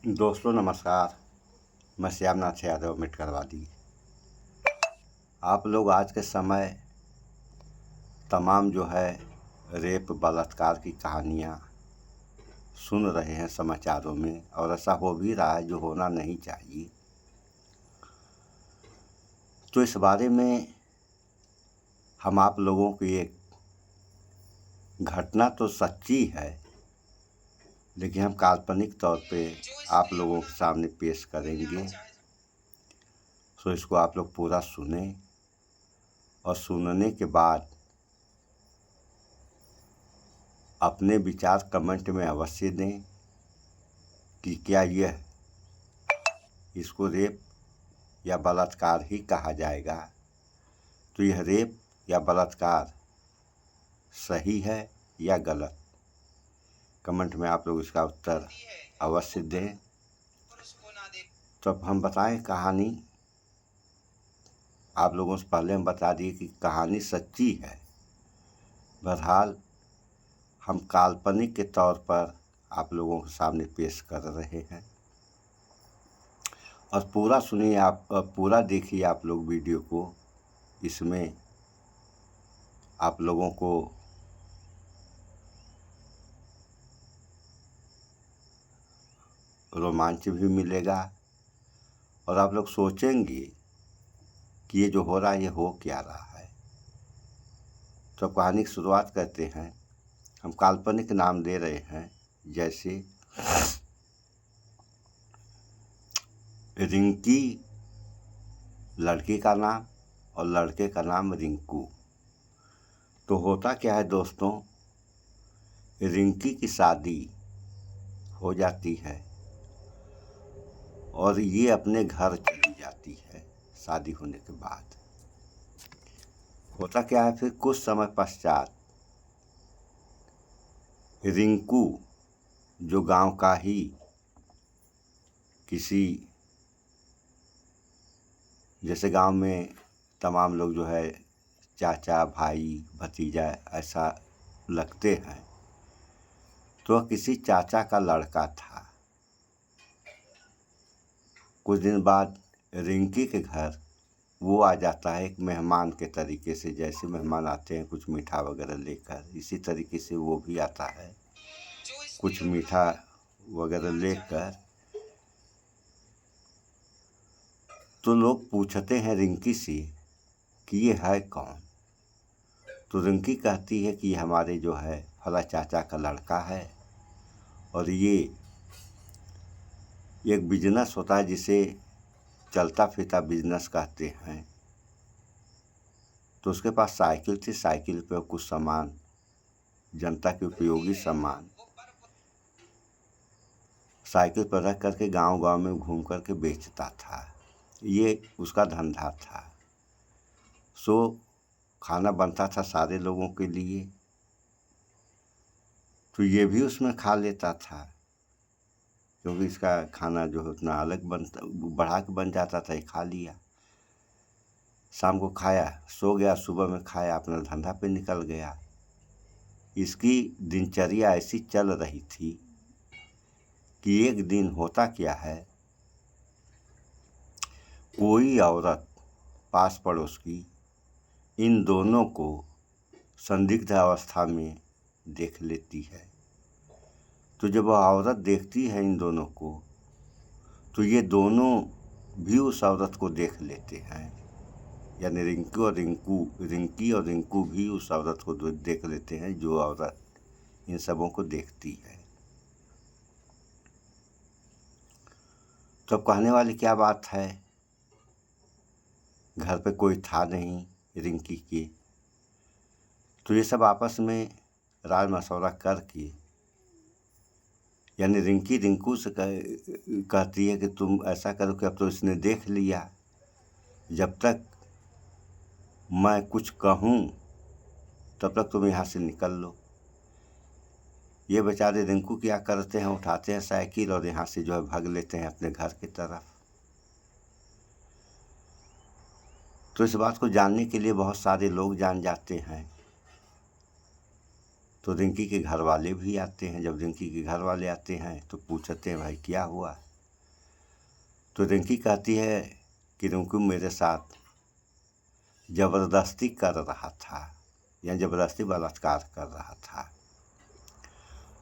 दोस्तों नमस्कार। मैं श्यामनाथ यादव मिटकरवादी। आप लोग आज के समय तमाम जो है रेप बलात्कार की कहानियाँ सुन रहे हैं समाचारों में, और ऐसा हो भी रहा है जो होना नहीं चाहिए। तो इस बारे में हम आप लोगों की एक घटना तो सच्ची है, लेकिन हम काल्पनिक तौर पे आप लोगों के सामने पेश करेंगे। तो इसको आप लोग पूरा सुने और सुनने के बाद अपने विचार कमेंट में अवश्य दें कि क्या यह इसको रेप या बलात्कार ही कहा जाएगा। तो यह रेप या बलात्कार सही है या गलत, कमेंट में आप लोग इसका उत्तर अवश्य दें। तो अब हम बताएं कहानी। आप लोगों से पहले हम बता दिए कि कहानी सच्ची है, बहरहाल हम काल्पनिक के तौर पर आप लोगों के सामने पेश कर रहे हैं। और पूरा सुनिए, आप पूरा देखिए आप लोग वीडियो को। इसमें आप लोगों को रोमांच भी मिलेगा और आप लोग सोचेंगे कि ये जो हो रहा है ये हो क्या रहा है। तो कहानी की शुरुआत करते हैं। हम काल्पनिक नाम दे रहे हैं, जैसे रिंकी लड़की का नाम और लड़के का नाम रिंकू। तो होता क्या है दोस्तों, रिंकी की शादी हो जाती है और ये अपने घर चली जाती है। शादी होने के बाद होता क्या है, फिर कुछ समय पश्चात रिंकू जो गांव का ही किसी, जैसे गांव में तमाम लोग जो है चाचा भाई भतीजा ऐसा लगते हैं, तो किसी चाचा का लड़का था। कुछ दिन बाद रिंकी के घर वो आ जाता है एक मेहमान के तरीके से। जैसे मेहमान आते हैं कुछ मीठा वगैरह लेकर, इसी तरीके से वो भी आता है कुछ मीठा वगैरह लेकर। तो लोग पूछते हैं रिंकी से कि ये है कौन। तो रिंकी कहती है कि हमारे जो है फला चाचा का लड़का है, और ये एक बिजनेस होता है जिसे चलता फिरता बिजनेस कहते हैं। तो उसके पास साइकिल थी, साइकिल पे कुछ सामान, जनता के उपयोगी सामान साइकिल पर रख करके गांव गांव में घूम करके बेचता था। ये उसका धंधा था। सो खाना बनता था सारे लोगों के लिए, तो ये भी उसमें खा लेता था, क्योंकि इसका खाना जो है उतना अलग बनता, बढ़ा के बन जाता था। ये खा लिया, शाम को खाया, सो गया, सुबह में खाया, अपना धंधा पे निकल गया। इसकी दिनचर्या ऐसी चल रही थी कि एक दिन होता क्या है, कोई औरत पास पड़ोस की इन दोनों को संदिग्ध अवस्था में देख लेती है। तो जब वह औरत देखती है इन दोनों को, तो ये दोनों भी उस औरत को देख लेते हैं। यानी रिंकी और रिंकू भी उस औरत को देख लेते हैं जो औरत इन सबों को देखती है। तो अब कहने वाली क्या बात है, घर पे कोई था नहीं रिंकी के। तो ये सब आपस में राय मशवरा करके, यानी रिंकी रिंकू से कहती है कि तुम ऐसा करो कि अब तो इसने देख लिया, जब तक मैं कुछ कहूँ तब तक तुम यहाँ से निकल लो। ये बेचारे रिंकू क्या करते हैं, उठाते हैं साइकिल और यहाँ से जो है भाग लेते हैं अपने घर की तरफ। तो इस बात को जानने के लिए बहुत सारे लोग जान जाते हैं। तो रिंकी के घर वाले भी आते हैं। जब रिंकी के घर वाले आते हैं तो पूछते हैं भाई क्या हुआ। तो रिंकी कहती है कि रिंकू मेरे साथ ज़बरदस्ती कर रहा था या ज़बरदस्ती बलात्कार कर रहा था।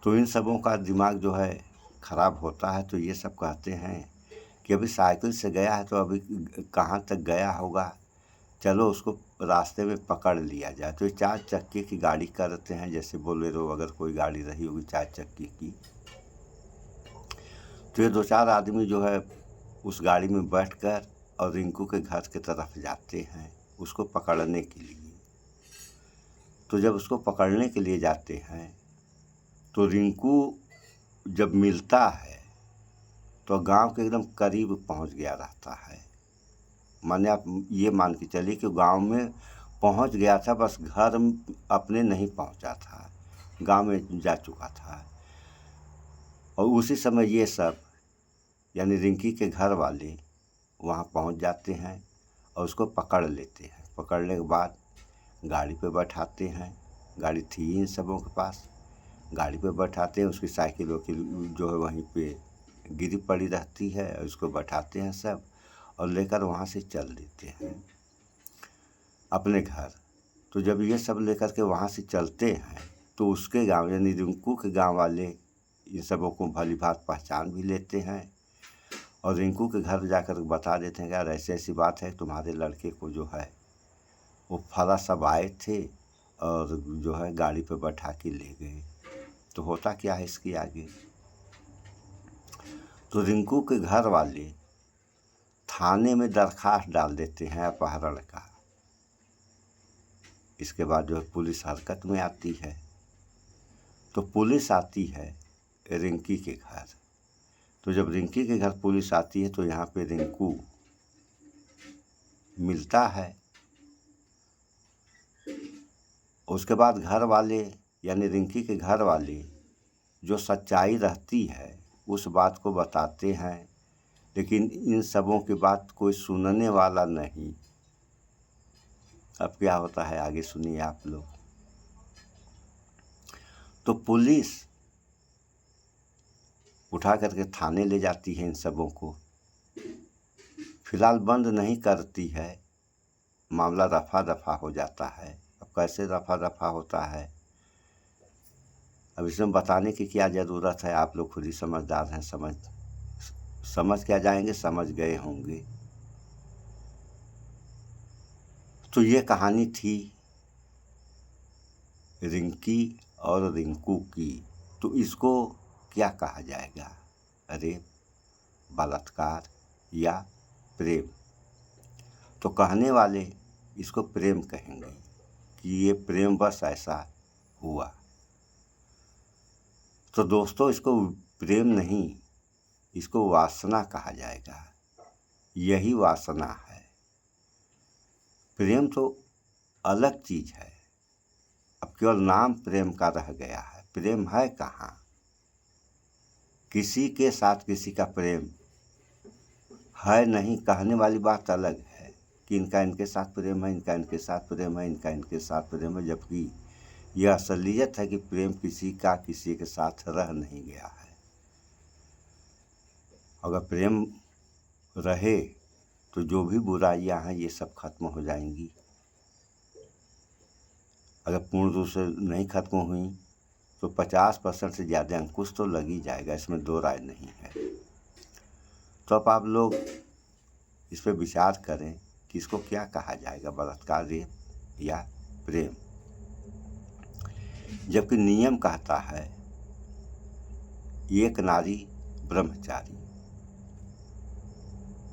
तो इन सबों का दिमाग जो है ख़राब होता है। तो ये सब कहते हैं कि अभी साइकिल से गया है तो अभी कहाँ तक गया होगा, चलो उसको रास्ते में पकड़ लिया जाए। तो ये 4 चक्के की गाड़ी करते हैं, जैसे बोलेरो अगर कोई गाड़ी रही होगी 4 चक्के की, तो ये 2-4 आदमी जो है उस गाड़ी में बैठकर और रिंकू के घर की तरफ जाते हैं उसको पकड़ने के लिए। तो जब उसको पकड़ने के लिए जाते हैं तो रिंकू जब मिलता है तो गांव के एकदम करीब पहुंच गया रहता है। माने आप ये मान के चलिए कि गांव में पहुंच गया था, बस घर अपने नहीं पहुंचा था, गांव में जा चुका था। और उसी समय ये सब यानी रिंकी के घर वाले वहाँ पहुँच जाते हैं और उसको पकड़ लेते हैं। पकड़ने के बाद गाड़ी पे बैठाते हैं, गाड़ी थी इन सबों के पास, गाड़ी पे बैठाते हैं। उसकी साइकिल वाइकिल जो है वहीं पे गिरी पड़ी रहती है, उसको बैठाते हैं सब और लेकर वहाँ से चल देते हैं अपने घर। तो जब ये सब लेकर के वहाँ से चलते हैं तो उसके गांव यानी रिंकू के गांव वाले इन सबों को भली भांति पहचान भी लेते हैं और रिंकू के घर जाकर बता देते हैं कि यार ऐसी ऐसी बात है, तुम्हारे लड़के को जो है वो फला सब आए थे और जो है गाड़ी पे बैठा के ले गए। तो होता क्या है इसके आगे, तो रिंकू के घर वाले थाने में दरखास्त डाल देते हैं अपहरण का। इसके बाद जो है पुलिस हरकत में आती है। तो पुलिस आती है रिंकी के घर। तो जब रिंकी के घर पुलिस आती है तो यहाँ पे रिंकू मिलता है। उसके बाद घर वाले यानी रिंकी के घर वाले जो सच्चाई रहती है उस बात को बताते हैं, लेकिन इन सबों की बात कोई सुनने वाला नहीं। अब क्या होता है आगे सुनिए आप लोग। तो पुलिस उठा करके थाने ले जाती है इन सबों को। फिलहाल बंद नहीं करती है, मामला रफा दफा हो जाता है। अब कैसे रफा दफा होता है अब इसमें बताने की क्या ज़रूरत है, आप लोग खुद ही समझदार हैं, समझ क्या जाएंगे, समझ गए होंगे। तो ये कहानी थी रिंकी और रिंकू की। तो इसको क्या कहा जाएगा, रेप, बलात्कार या प्रेम? तो कहने वाले इसको प्रेम कहेंगे कि ये प्रेम बस ऐसा हुआ। तो दोस्तों इसको प्रेम नहीं, इसको वासना कहा जाएगा। यही वासना है। प्रेम तो अलग चीज़ है, अब केवल नाम प्रेम का रह गया है। प्रेम है कहाँ? किसी के साथ किसी का प्रेम है नहीं, कहने वाली बात अलग है कि इनका इनके साथ प्रेम है, इनका इनके साथ प्रेम है, इनका इनके साथ प्रेम है, जबकि यह असलियत है कि प्रेम किसी का किसी के साथ रह नहीं गया है। अगर प्रेम रहे तो जो भी बुराइयां हैं ये सब खत्म हो जाएंगी। अगर पूर्ण रूप से नहीं खत्म हुई तो 50% से ज़्यादा अंकुश तो लग ही जाएगा, इसमें दो राय नहीं है। तो अब आप लोग इस पर विचार करें कि इसको क्या कहा जाएगा, बलात्कार, रेप या प्रेम? जबकि नियम कहता है एक नारी ब्रह्मचारी,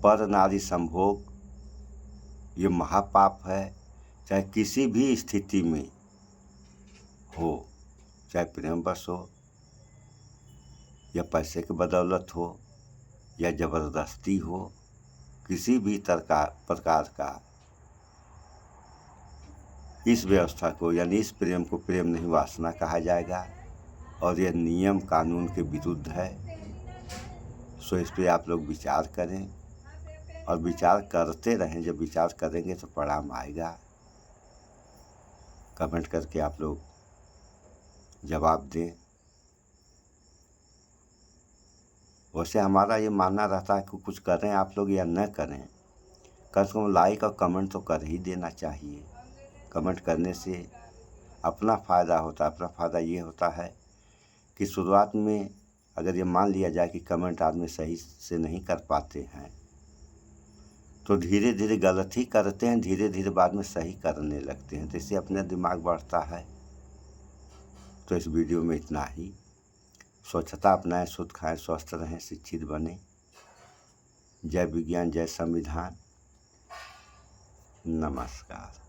पर नारी संभोग, ये महापाप है। चाहे किसी भी स्थिति में हो, चाहे प्रेम बस हो या पैसे की बदौलत हो या ज़बरदस्ती हो, किसी भी प्रकार का इस व्यवस्था को यानी इस प्रेम को प्रेम नहीं वासना कहा जाएगा और यह नियम कानून के विरुद्ध है। सो इस पर आप लोग विचार करें और विचार करते रहें। जब विचार करेंगे तो परिणाम आएगा। कमेंट करके आप लोग जवाब दें। वैसे हमारा ये मानना रहता है कि कुछ करें आप लोग या न करें, कम से कम लाइक और कमेंट तो कर ही देना चाहिए। कमेंट करने से अपना फ़ायदा होता है। अपना फ़ायदा ये होता है कि शुरुआत में अगर ये मान लिया जाए कि कमेंट आदमी सही से नहीं कर पाते हैं, तो धीरे धीरे गलत ही करते हैं, धीरे धीरे बाद में सही करने लगते हैं, तो इससे अपना दिमाग बढ़ता है। तो इस वीडियो में इतना ही। स्वच्छता अपनाएं, शुद्ध खाएं, स्वस्थ रहें, शिक्षित बने। जय विज्ञान, जय संविधान। नमस्कार।